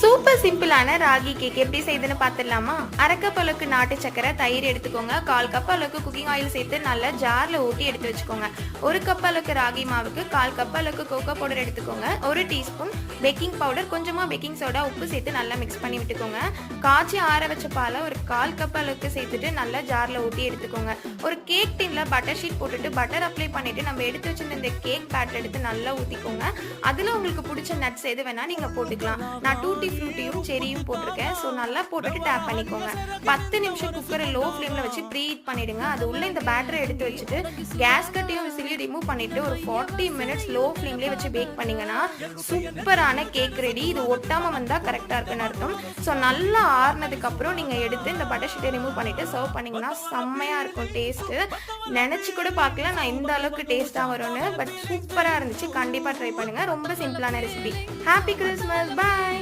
Super சிம்பிளான ragi cake எப்படி செய்யுதுன்னு பார்த்துடலாமா? அரை கப் அளவுக்கு நாட்டு சக்கரை, தயிர் எடுத்துக்கோங்க. 1/4 கப் அளவுக்கு குக்கிங் ஆயில் சேர்த்து நல்லா ஜார்ல ஊற்றி எடுத்து வச்சுக்கோங்க. 1 கப் அளவுக்கு ராகி மாவுக்கு 1/4 கப் அளவுக்கு கோகோ பவுடர் எடுத்துக்கோங்க. 1 டீஸ்பூன் பேக்கிங் பவுடர், கொஞ்சமா பேக்கிங் சோடா, உப்பு சேர்த்து நல்லா மிக்ஸ் பண்ணி விட்டுக்கோங்க. காய்ச்சி ஆற வச்ச பாலை ஒரு 1/4 கப் அளவுக்கு சேர்த்துட்டு நல்லா ஜார்ல ஊற்றி எடுத்துக்கோங்க. ஒரு கேக் டின்ல பட்டர் ஷீட் போட்டுட்டு பட்டர் அப்ளை பண்ணிட்டு நம்ம எடுத்து வச்சிருந்த இந்த கேக் பேட்டர் எடுத்து நல்லா ஊற்றிக்கோங்க. அதில் உங்களுக்கு பிடிச்ச நட்ஸ் எது வேணா நீங்க போட்டுக்கலாம். நான் டூட்டி ஃப்ரூட்டியும் செரியும் போட்டிருக்கேன். ஸோ நல்லா போட்டுட்டு டேப் பண்ணிக்கோங்க. 10 நிமிஷம் குக்கரை லோ ஃப்ளேமில் வச்சு ப்ரீ ஹீட் பண்ணிடுங்க. அது உள்ள இந்த பேட்டரை எடுத்து வச்சுட்டு கேஸ் கட்டையும் விசிலையும் ரிமூவ் பண்ணிட்டு ஒரு 40 மினிட்ஸ் லோ ஃப்ளேம்லேயே வச்சு பேக் பண்ணிங்கன்னா சூப்பரான கேக் ரெடி. இது ஒட்டாமல் வந்தால் கரெக்டாக இருக்குன்னு அர்த்தம். ஸோ நல்லா ஆறுனதுக்கப்புறம் நீங்கள் எடுத்து இந்த பட்டர் ஷீட்டை ரிமூவ் பண்ணிட்டு சர்வ் பண்ணிங்கன்னா செம்மையாக இருக்கும் டேஸ்ட்டு. நினச்சி கூட பார்க்கல நான் இந்த அளவுக்கு டேஸ்ட்டாக வரும்னு. பட் சூப்பராக இருந்துச்சு. கண்டிப்பாக ட்ரை பண்ணுங்கள். ரொம்ப சிம்பிளான ரெசிபி. Happy Christmas. பாய்.